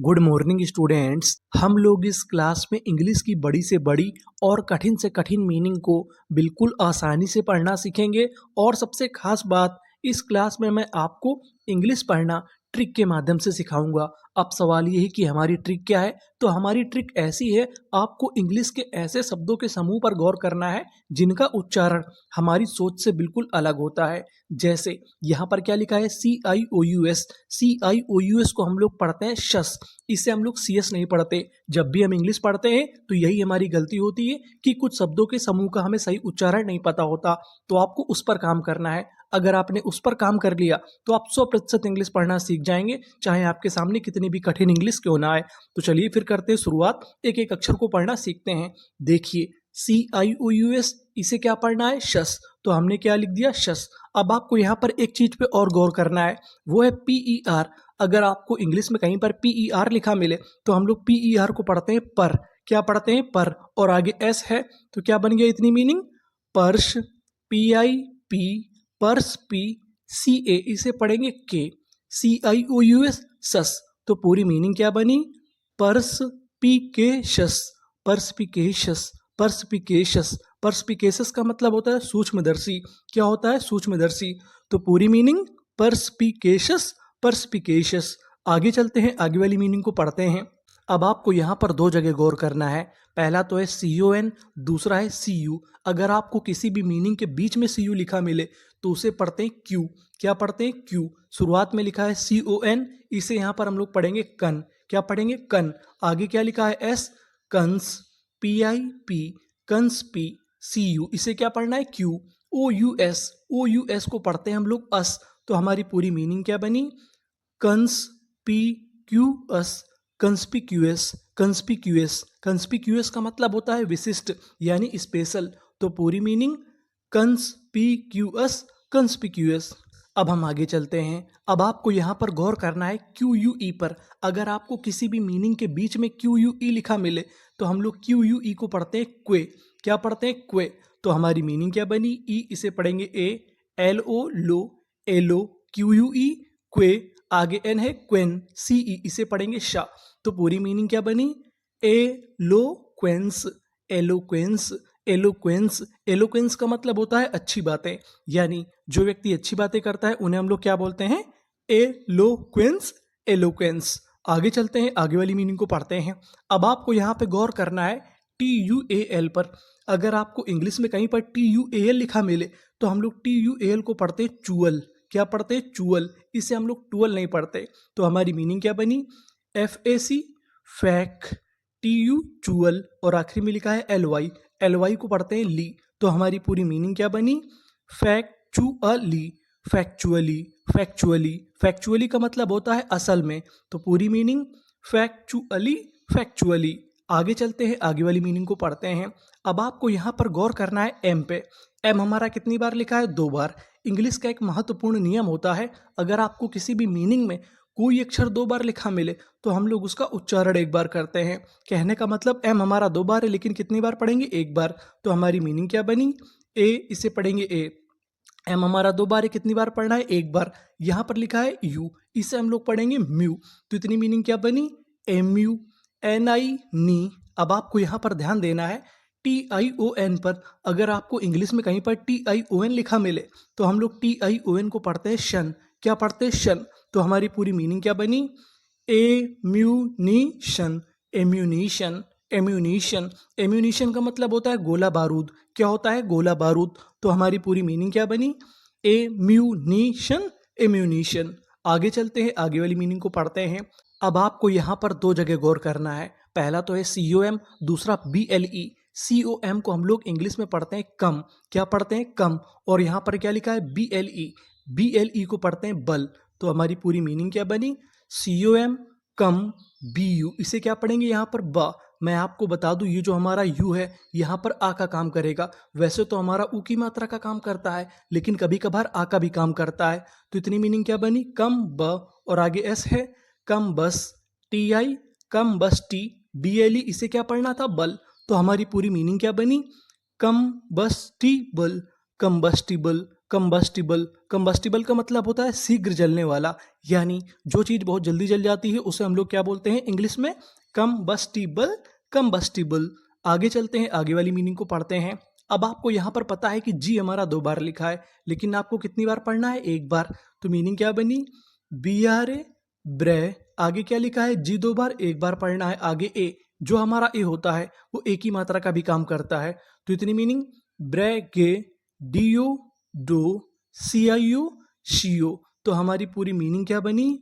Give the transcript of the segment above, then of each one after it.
Good morning students. हम लोग इस क्लास में इंग्लिश की बड़ी से बड़ी और कठिन से कठिन मीनिंग को बिल्कुल आसानी से पढ़ना सीखेंगे। और सबसे खास बात, इस क्लास में मैं आपको इंग्लिश पढ़ना ट्रिक के माध्यम से सिखाऊंगा। अब सवाल ये है कि हमारी ट्रिक क्या है। तो हमारी ट्रिक ऐसी है, आपको इंग्लिश के ऐसे शब्दों के समूह पर गौर करना है जिनका उच्चारण हमारी सोच से बिल्कुल अलग होता है। जैसे यहाँ पर क्या लिखा है, CIOUS। CIOUS को हम लोग पढ़ते हैं शस, इसे हम लोग CS नहीं पढ़ते। जब भी हम इंग्लिश पढ़ते हैं तो यही हमारी गलती होती है कि कुछ शब्दों के समूह का हमें सही उच्चारण नहीं पता होता। तो आपको उस पर काम करना है। अगर आपने उस पर काम कर लिया तो आप 100% इंग्लिश पढ़ना सीख जाएंगे, चाहे आपके सामने कितनी भी कठिन इंग्लिश क्यों ना आए। तो चलिए फिर करते हैं शुरुआत, एक एक अक्षर को पढ़ना सीखते हैं। देखिए CIOUS, इसे क्या पढ़ना है, शस। तो हमने क्या लिख दिया, शस। अब आपको यहाँ पर एक चीज पे और गौर करना है, वो है PER। अगर आपको इंग्लिश में कहीं पर PER लिखा मिले तो हम लोग PER को पढ़ते हैं पर। क्या पढ़ते हैं, पर। और आगे S है तो क्या बन गया इतनी meaning, purse. PIP, purse. PCA, इसे पढ़ेंगे के। CIOUS, सस। तो पूरी मीनिंग क्या बनी, पर्स पिकेशस। पर्सपिकेशस, पर्सपिकेशस। पर्सपिकेशस का मतलब होता है सूक्ष्मदर्शी। क्या होता है, सूक्ष्मदर्शी। तो पूरी मीनिंग पर्सपिकेशस, पर्सपिकेशस। आगे चलते हैं, आगे वाली मीनिंग को पढ़ते हैं। अब आपको यहाँ पर दो जगह गौर करना है। पहला तो है CON, दूसरा है CU। अगर आपको किसी भी मीनिंग के बीच में CU लिखा मिले तो उसे पढ़ते हैं Q। क्या पढ़ते हैं, Q। शुरुआत में लिखा है CON, इसे यहाँ पर हम लोग पढ़ेंगे कन। क्या पढ़ेंगे, कन। आगे क्या लिखा है, S, Kans. PIP, Kans. CU, इसे क्या पढ़ना है, Q। OUS, OUS को पढ़ते हैं हम लोग अस। तो हमारी पूरी मीनिंग क्या बनी, कंस्पिक्यूअस, कंस्पिक्यूअस, कंस्पिक्यूअस। कंस्पिक्यूअस का मतलब होता है विशिष्ट यानी स्पेशल। तो पूरी मीनिंग कंस्पिक्यूअस, कंस्पिक्यूअस। अब हम आगे चलते हैं। अब आपको यहाँ पर गौर करना है QUE पर। अगर आपको किसी भी मीनिंग के बीच में QUE लिखा मिले तो हम लोग QUE को पढ़ते हैं क्वे। क्या पढ़ते हैं, क्वे। तो हमारी मीनिंग क्या बनी, ई, इसे पढ़ेंगे A, LO, lo. Alo, QUE, que. आगे N है, क्वेन। CE, इसे पढ़ेंगे शा। तो पूरी मीनिंग क्या बनी, एलोक्वेंस, एलोक्वेंस, एलोक्वेंस। एलोक्वेंस का मतलब होता है अच्छी बातें, यानी जो व्यक्ति अच्छी बातें करता है उन्हें हम लोग क्या बोलते हैं, एलोक्वेंस, एलोक्वेंस। आगे चलते हैं, आगे वाली मीनिंग को पढ़ते हैं। अब आपको यहाँ पे गौर करना है TUAL पर। अगर आपको इंग्लिश में कहीं पर TUAL लिखा मिले तो हम लोग TUAL को पढ़ते हैं चुअल। क्या पढ़ते हैं, चुअल। इसे हम लोग टुअल नहीं पढ़ते। तो हमारी मीनिंग क्या बनी, FAC, फैक। TU, चुअल। और आखिरी में लिखा है LY, LY को पढ़ते हैं ली। तो हमारी पूरी मीनिंग क्या बनी, फैक्चुअली, फैक्चुअली, फैक्चुअली। फैक्चुअली का मतलब होता है असल में। तो पूरी मीनिंग फैक्चुअली, फैक्चुअली। आगे चलते हैं, आगे वाली मीनिंग को पढ़ते हैं। अब आपको यहाँ पर गौर करना है M पे। M हमारा कितनी बार लिखा है, 2 बार। इंग्लिश का एक महत्वपूर्ण नियम होता है, अगर आपको किसी भी मीनिंग में कोई अक्षर 2 बार लिखा मिले तो हम लोग उसका उच्चारण 1 बार करते हैं। कहने का मतलब M हमारा 2 बार है, लेकिन कितनी बार पढ़ेंगे, 1 बार। तो हमारी मीनिंग क्या बनी, A, इसे पढ़ेंगे A। M हमारा 2 बार है, कितनी बार पढ़ना है, 1 बार। यहाँ पर लिखा है U, इसे हम लोग पढ़ेंगे म्यू। तो इतनी मीनिंग क्या बनी, MU, NI, नी। अब आपको यहाँ पर ध्यान देना है TION पर। अगर आपको इंग्लिश में कहीं पर TION लिखा मिले तो हम लोग TION को पढ़ते हैं शन। क्या पढ़ते हैं, शन। तो हमारी पूरी मीनिंग क्या बनी, एम्यूनिशन, एम्यूनिशन, एम्यूनिशन। एम्यूनिशन का मतलब होता है गोला बारूद। क्या होता है, गोला बारूद। तो हमारी पूरी मीनिंग क्या बनी, एम्यूनिशन, एम्यूनिशन। आगे चलते हैं, आगे वाली मीनिंग को पढ़ते हैं। अब आपको यहाँ पर दो जगह गौर करना है। पहला तो है COM, दूसरा BLE। COM को हम लोग इंग्लिश में पढ़ते हैं कम। क्या पढ़ते हैं, कम। और यहाँ पर क्या लिखा है, BLE। BLE को पढ़ते हैं बल। तो हमारी पूरी मीनिंग क्या बनी, COM कम BU, इसे क्या पढ़ेंगे यहाँ पर, बा। मैं आपको बता दूं, ये जो हमारा U है यहाँ पर आ का काम करेगा। वैसे तो हमारा ऊ की मात्रा का काम करता है, लेकिन कभी कभार आ का भी काम करता है। तो इतनी मीनिंग क्या बनी, कम ब। और आगे S है, कम बस। TI, कम बस टी। BLE, इसे क्या पढ़ना था, बल। तो हमारी पूरी मीनिंग क्या बनी, कम्बस्टिबल, कम्बस्टिबल, कंबस्टिबल। कंबस्टिबल का मतलब होता है शीघ्र जलने वाला, यानी जो चीज़ बहुत जल्दी जल जाती है उसे हम लोग क्या बोलते हैं इंग्लिश में? कंबस्टिबल। कंबस्टिबल। आगे चलते हैं, आगे वाली मीनिंग को पढ़ते हैं। अब आपको यहाँ पर पता है कि जी हमारा 2 बार लिखा है, लेकिन आपको कितनी बार पढ़ना है? 1 बार। तो मीनिंग क्या बनी? बी आर ए, ब्रे। आगे क्या लिखा है? जी 2 बार, 1 बार पढ़ना है। आगे ए, जो हमारा ए होता है वो एक ही मात्रा का भी काम करता है। तो इतनी मीनिंग, ब्रे गे, डी यू डो, सी आई यू शियो। तो हमारी पूरी मीनिंग क्या बनी?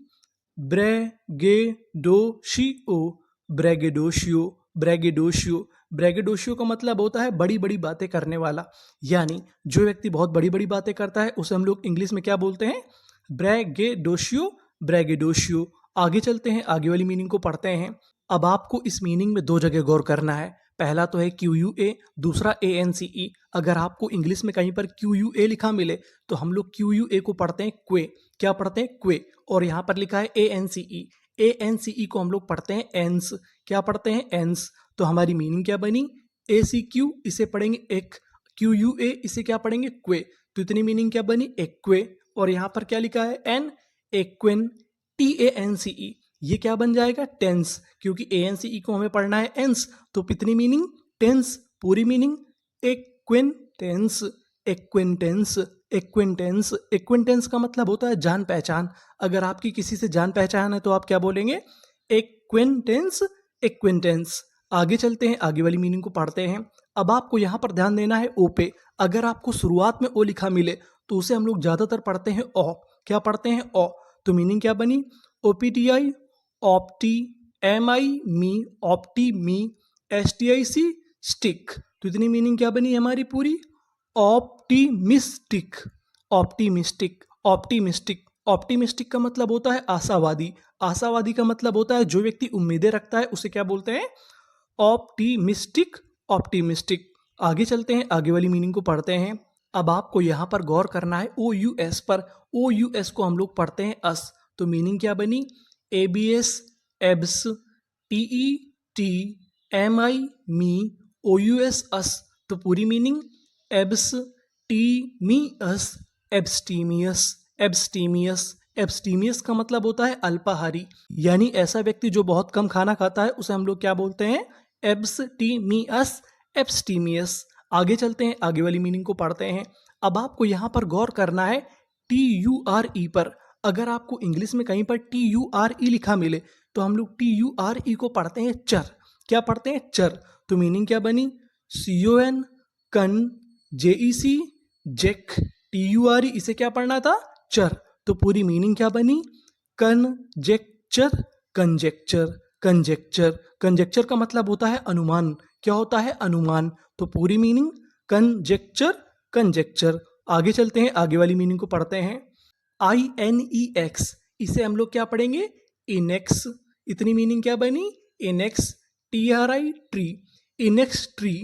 ब्रे गे डो शी ओ, ब्रेगेडोशियो। ब्रेगेडोशियो। ब्रेगेडोशियो का मतलब होता है बड़ी बड़ी बातें करने वाला, यानी जो व्यक्ति बहुत बड़ी बड़ी बातें करता है उसे हम लोग इंग्लिश में क्या बोलते हैं? ब्रेगेडोशियो। ब्रेगेडोशियो। आगे चलते हैं, आगे वाली मीनिंग को पढ़ते हैं। अब आपको इस मीनिंग में 2 जगह गौर करना है। पहला तो है क्यू यू ए, दूसरा ए एन सी ई। अगर आपको इंग्लिश में कहीं पर क्यू यू ए लिखा मिले तो हम लोग क्यू यू ए को पढ़ते हैं क्वे। क्या पढ़ते हैं? क्वे। और यहाँ पर लिखा है ए एन सी ई। ए एन सी ई को हम लोग पढ़ते हैं एंस। क्या पढ़ते हैं? एंस। तो हमारी मीनिंग क्या बनी? ए सी क्यू, इसे पढ़ेंगे एक। क्यू यू ए, इसे क्या पढ़ेंगे? क्वे। तो इतनी मीनिंग क्या बनी? एक्वे। और यहाँ पर क्या लिखा है? एन। एक्वेन। T A N C E. ये क्या बन जाएगा? टेंस, क्योंकि ए एन सी ई को हमें पढ़ना है एंस। तो कितनी मीनिंग? टेंस। पूरी meaning acquaintance. Acquaintance. Acquaintance. Acquaintance का मतलब होता है जान पहचान। अगर आपकी किसी से जान पहचान है तो आप क्या बोलेंगे? एक्विंटेंस। एक्विंटेंस। आगे चलते हैं, आगे वाली मीनिंग को पढ़ते हैं। अब आपको यहाँ पर ध्यान देना है ओ पे। अगर आपको शुरुआत में ओ लिखा मिले तो उसे हम लोग ज़्यादातर पढ़ते हैं ओ। क्या पढ़ते हैं? ओ। तो मीनिंग क्या बनी? ओपीटीआई, ऑप्टी, एम आई मी, ऑप्टी मी, एस टी आई सी, स्टिक। तो इतनी मीनिंग क्या बनी हमारी पूरी? ऑप्टिमिस्टिक। ऑप्टिमिस्टिक। ऑप्टिमिस्टिक। ऑप्टिमिस्टिक का मतलब होता है आशावादी। आशावादी का मतलब होता है जो व्यक्ति उम्मीदें रखता है उसे क्या बोलते हैं? ऑप्टिमिस्टिक। ऑप्टिमिस्टिक। आगे चलते हैं, आगे वाली मीनिंग को पढ़ते हैं। अब आपको यहाँ पर गौर करना है ओ यू एस पर। ओ यू एस को हम लोग पढ़ते हैं अस। तो मीनिंग क्या बनी? A B S, abs, T E te, M I mi, O U S ous. तो पूरी meaning, abs te mi ous, abstemious. Abstemious. Abstemious का मतलब होता है अल्पाहारी, यानी ऐसा व्यक्ति जो बहुत कम खाना खाता है उसे हम लोग क्या बोलते हैं? एब्सटीमियस। एब्सटीमियस। आगे चलते हैं, आगे वाली मीनिंग को पढ़ते हैं। अब आपको यहाँ पर गौर करना है टी यू आर ई पर। अगर आपको इंग्लिश में कहीं पर टी यू आर ई लिखा मिले तो हम लोग टी यू आर ई को पढ़ते हैं चर। क्या पढ़ते हैं? चर। तो मीनिंग क्या बनी? सी ओ एन, कन, जे ई सी, जेक, टी यू आर ई, इसे क्या पढ़ना था? चर। तो पूरी मीनिंग क्या बनी? कंजेक्चर। कंजेक्चर। कंजेक्चर। कंजेक्चर का मतलब होता है अनुमान। क्या होता है? अनुमान। तो पूरी मीनिंग कंजेक्चर। कंजेक्चर। आगे चलते हैं, आगे वाली मीनिंग को पढ़ते हैं। आई एन ई एक्स, इसे हम लोग क्या पढ़ेंगे? इनेक्स। इतनी मीनिंग क्या बनी? इनेक्स। टी आर आई ट्री, इनेक्स ट्री।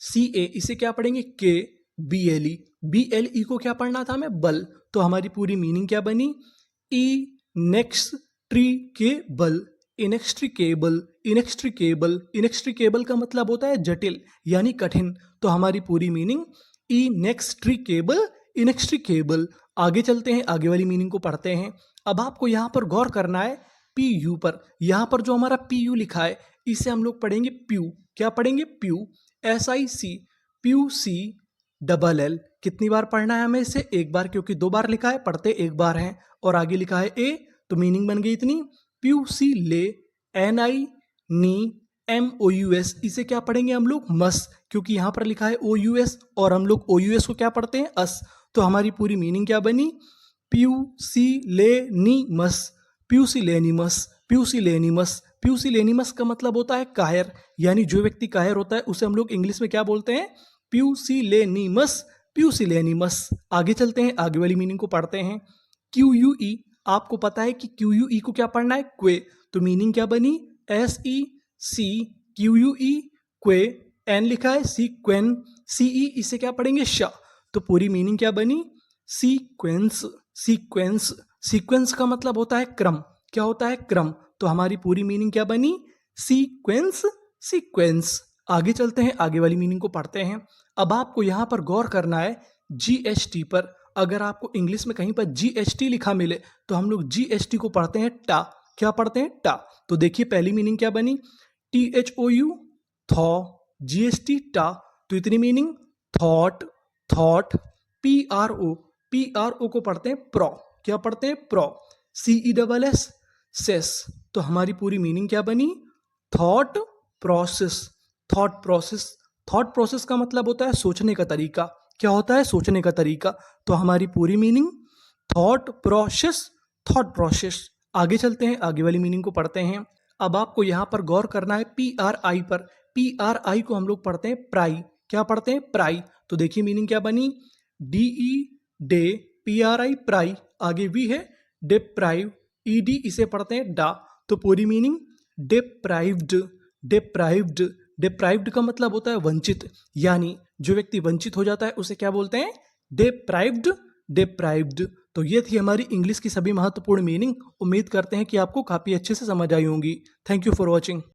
सी ए, इसे क्या पढ़ेंगे? K B L E. B L E को क्या पढ़ना था हमें? बल। तो हमारी पूरी मीनिंग क्या बनी? ई नेक्स्ट ट्री के बल। इनेक्स्ट्रिकेबल। इनेक्स्ट्रिकेबल। इनेक्स्ट्रिकेबल का मतलब होता है जटिल, यानी कठिन। तो हमारी पूरी मीनिंग इनेक्स्ट्रिकेबल। इनेक्स्ट्रिकेबल। आगे चलते हैं, आगे वाली मीनिंग को पढ़ते हैं। अब आपको यहाँ पर गौर करना है पी यू पर। यहाँ पर जो हमारा पी यू लिखा है इसे हम लोग पढ़ेंगे प्यू। क्या पढ़ेंगे? प्यू। एस आई सी, प्यू सी, डबल एल। कितनी बार पढ़ना है हमें इसे? 1 बार, क्योंकि 2 बार लिखा है, पढ़ते 1 बार हैं। और आगे लिखा है ए, तो मीनिंग बन गई इतनी, प्यू सी ले, एन आई नी, एम ओ यू एस, इसे क्या पढ़ेंगे हम लोग? मस, क्योंकि यहाँ पर लिखा है ओ यू एस और हम लोग ओ यू एस को क्या पढ़ते हैं? अस। तो हमारी पूरी मीनिंग क्या बनी? प्यू सी ले नी मस। प्यूसिलेनिमस। प्यूसिलेनिमस। प्यूसिलेनिमस का मतलब होता है कायर, यानी जो व्यक्ति कायर होता है उसे हम लोग इंग्लिश में क्या बोलते हैं? प्यूसिलेनिमस। प्यूसिलेनिमस। आगे चलते हैं, आगे वाली मीनिंग को पढ़ते हैं। क्यू यू ई, आपको पता है कि क्यू यू ई को क्या पढ़ना है? क्वे। तो मीनिंग क्या बनी? S E C Q U E, que. N लिखा है, सीक्वेन, सी ई, इसे क्या पढ़ेंगे? श। तो पूरी मीनिंग क्या बनी? सीक्वेंस। सीक्वेंस। सीक्वेंस का मतलब होता है क्रम। क्या होता है? क्रम। तो हमारी पूरी मीनिंग क्या बनी? सीक्वेंस। सीक्वेंस। आगे चलते हैं, आगे वाली मीनिंग को पढ़ते हैं। अब आपको यहाँ पर गौर करना है जीएसटी पर। अगर आपको इंग्लिश में कहीं पर जीएसटी लिखा मिले तो हम लोग जीएसटी को पढ़ते हैं टा। क्या पढ़ते हैं? टा। तो देखिए पहली मीनिंग क्या बनी, THOU, थॉ, जीएसटी टा। तो इतनी मीनिंग थॉट, थॉट। PRO को पढ़ते हैं प्रो। क्या पढ़ते हैं? प्रो। CESS, cess. तो हमारी पूरी मीनिंग क्या बनी, thought process. Thought process. Thought process का मतलब होता है सोचने का तरीका। क्या होता है? सोचने का तरीका। तो हमारी पूरी meaning thought process, thought process. आगे चलते हैं, आगे वाली मीनिंग को पढ़ते हैं। अब आपको यहाँ पर गौर करना है PRI पर। PRI को हम लोग पढ़ते हैं प्राई। क्या पढ़ते हैं? प्राई। तो देखिए मीनिंग क्या बनी, DE डे, PRI प्राई, आगे वी है डिप्राइव, ED इसे पढ़ते हैं डा। तो पूरी मीनिंग डिप्राइव्ड, डिप्राइव्ड। डिप्राइव्ड का मतलब होता है वंचित, यानी जो व्यक्ति वंचित हो जाता है उसे क्या बोलते हैं? Deprived, deprived. तो ये थी हमारी इंग्लिश की सभी महत्वपूर्ण मीनिंग। उम्मीद करते हैं कि आपको काफ़ी अच्छे से समझ आई होंगी। Thank you for watching.